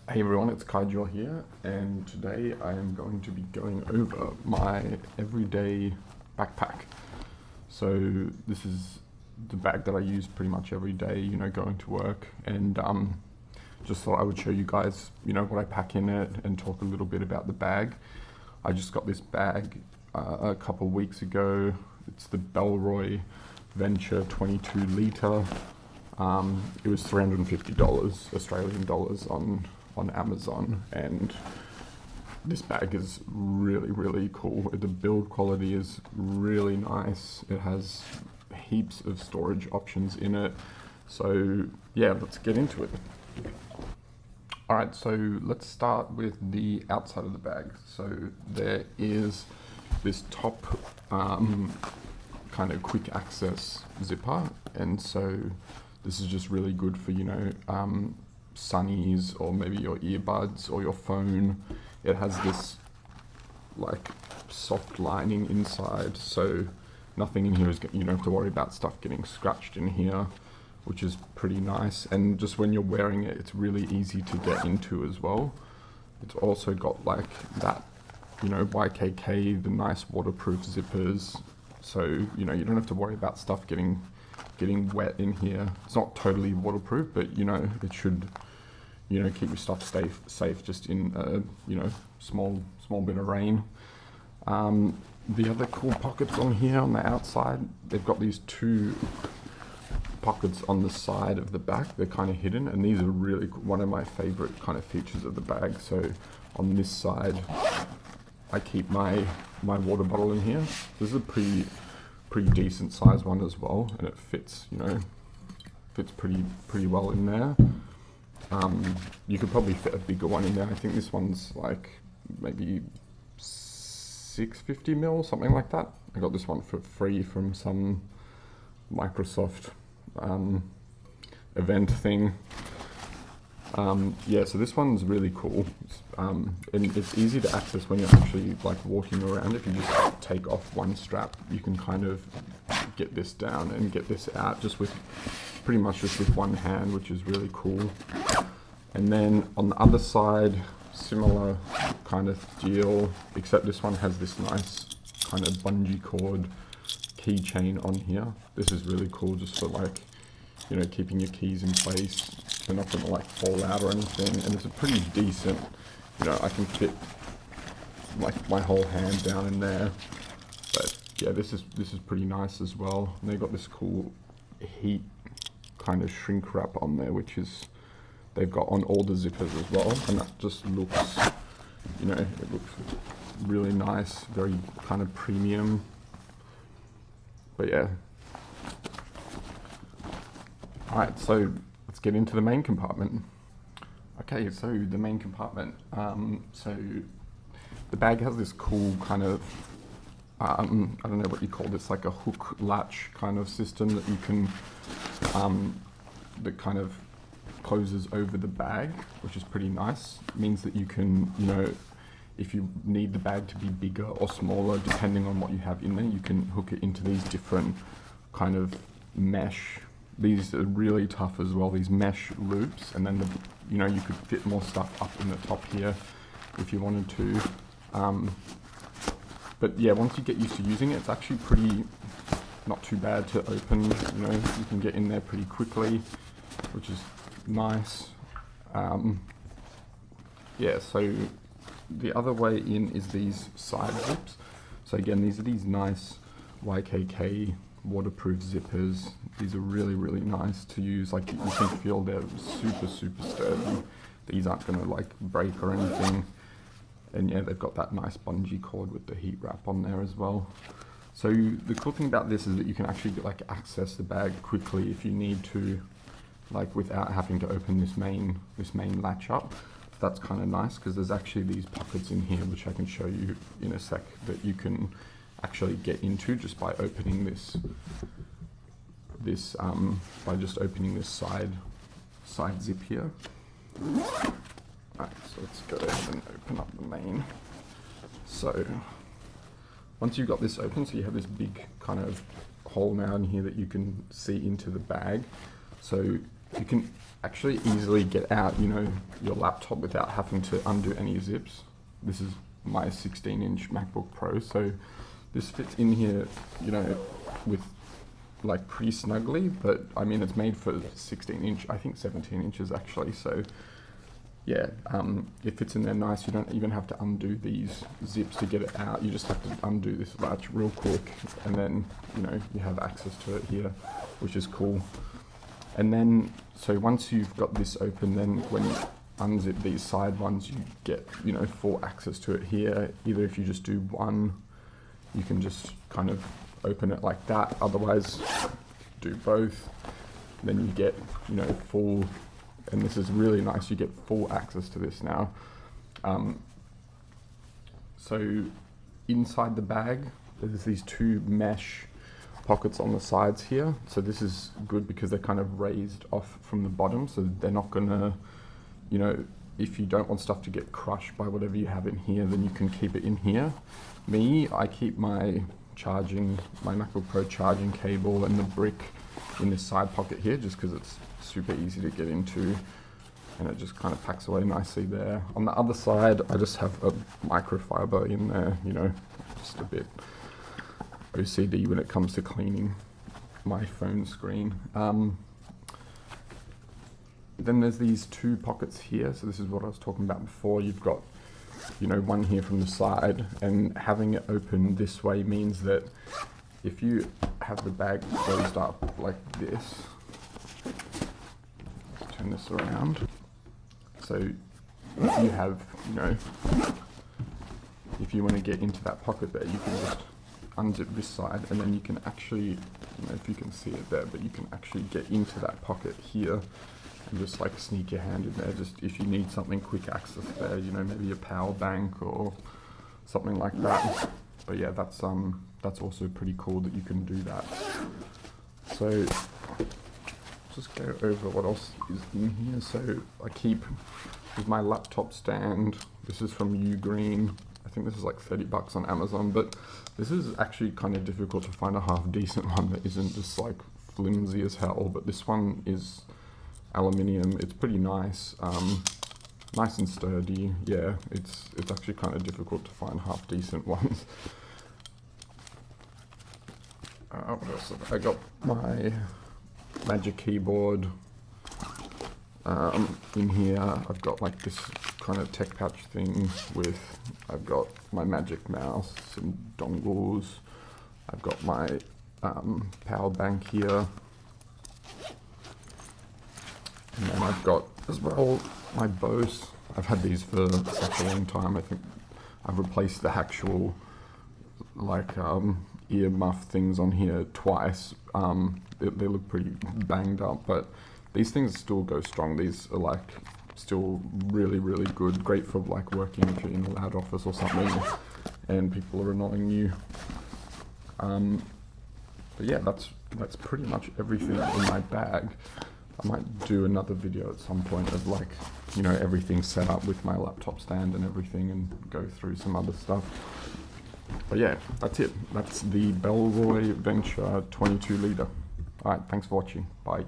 Hey everyone, it's Kaijo here, and today I am going to be going over my everyday backpack. So this is the bag that I use pretty much every day, going to work, and just thought I would show you guys, what I pack in it and talk a little bit about the bag. I just got this bag a couple weeks ago. It's the Bellroy Venture 22 litre. It was $350 Australian dollars on Amazon, and this bag is really cool. The build quality is really nice. It has heaps of storage options in it. So yeah, let's get into it. Alright, so let's start with the outside of the bag. So there is this top kind of quick access zipper, and so this is just really good for sunnies or maybe your earbuds or your phone. It has this like soft lining inside, so nothing in here is, you don't have to worry about stuff getting scratched in here, which is pretty nice. And just when you're wearing it, it's really easy to get into as well. It's also got like that, YKK, the nice waterproof zippers, so you don't have to worry about stuff getting wet in here. It's not totally waterproof, but it should keep your stuff safe just in a small bit of rain. The other cool pockets on here on the outside, they've got these two pockets on the side of the back. They're kind of hidden, and these are really one of my favorite kind of features of the bag. So on this side I keep my water bottle in here. This is a pretty decent size one as well, and it fits pretty well in there. You could probably fit a bigger one in there. I think this one's like maybe 650 mil, something like that. I got this one for free from some Microsoft event thing. Yeah, so this one's really cool, and it's easy to access when you're actually like walking around. If you just take off one strap, you can kind of get this down and get this out pretty much just with one hand, which is really cool. And then on the other side, similar kind of deal, except this one has this nice kind of bungee cord keychain on here. This is really cool just for like, keeping your keys in place. They're not gonna like fall out or anything, and it's a pretty decent, I can fit like my whole hand down in there. But yeah, this is pretty nice as well. And they got this cool heat kind of shrink wrap on there, which is they've got on all the zippers as well, and that just looks, it looks really nice, very kind of premium. But yeah. Alright, so let's get into the main compartment. Okay, so the main compartment. So the bag has this cool kind of, I don't know what you call this, like a hook latch kind of system that you can, that kind of closes over the bag, which is pretty nice. It means that you can, if you need the bag to be bigger or smaller, depending on what you have in there, you can hook it into these different kind of mesh. These are really tough as well, these mesh loops, and then you could fit more stuff up in the top here if you wanted to. But yeah, once you get used to using it, it's actually not too bad to open. You can get in there pretty quickly, which is nice. Yeah, so the other way in is these side zips. So again, these are these nice YKK waterproof zippers. These are really nice to use. Like, you can feel they're super sturdy. These aren't gonna like break or anything. And yeah, they've got that nice bungee cord with the heat wrap on there as well. So the cool thing about this is that you can actually like access the bag quickly if you need to, like without having to open this main latch up. That's kind of nice, because there's actually these pockets in here, which I can show you in a sec, that you can actually get into just by opening this by just opening this side zip here. Alright, so let's go ahead and open up the main. So once you've got this open, so you have this big kind of hole now in here that you can see into the bag. So you can actually easily get out, you know, your laptop without having to undo any zips. This is my 16-inch MacBook Pro, so this fits in here, you know, with like pretty snugly, but I mean it's made for 16-inch, I think 17 inches actually, so yeah, it fits in there nice. You don't even have to undo these zips to get it out. You just have to undo this latch real quick, and then, you know, you have access to it here, which is cool. And then, so once you've got this open, then when you unzip these side ones, you get, you know, full access to it here. Either if you just do one, you can just kind of open it like that. Otherwise, do both. Then you get, you know, full, and this is really nice, you get full access to this now. So inside the bag, there's these two mesh pockets on the sides here. So this is good because they're kind of raised off from the bottom, so they're not gonna, you know, if you don't want stuff to get crushed by whatever you have in here, then you can keep it in here. I keep my MacBook Pro charging cable and the brick in this side pocket here, just because it's super easy to get into, and it just kind of packs away nicely there. On the other side, I just have a microfiber in there, you know, just a bit OCD when it comes to cleaning my phone screen. Then there's these two pockets here, so this is what I was talking about before. You've got, you know, one here from the side, and having it open this way means that if you have the bag closed up like this, let's turn this around. So if you have, you know, if you want to get into that pocket there, you can just unzip this side, and then you can actually, you know, if you can see it there, but you can actually get into that pocket here and just like sneak your hand in there, just if you need something quick access there, you know, maybe a power bank or something like that. But yeah, that's also pretty cool that you can do that. So just go over what else is in here. So I keep with my laptop stand. This is from Ugreen. I think this is like 30 bucks on Amazon, but this is actually kind of difficult to find a half decent one that isn't just like flimsy as hell. But this one is aluminium. It's pretty nice, nice and sturdy. Yeah, it's actually kind of difficult to find half decent ones. What else have I got? My Magic Keyboard. In here, I've got like this kind of tech pouch thing with, I've got my Magic Mouse, some dongles. I've got my power bank here. And then I've got as well my Bose. I've had these for such a long time. I think I've replaced the actual like ear muff things on here twice. They look pretty banged up, but these things still go strong. These are like still really, really good. Great for like working if you're in a loud office or something and people are annoying you. But yeah, that's pretty much everything in my bag. I might do another video at some point of like, you know, everything set up with my laptop stand and everything, and go through some other stuff. But yeah, that's it. That's the Bellroy Venture 22 litre. Alright, thanks for watching. Bye.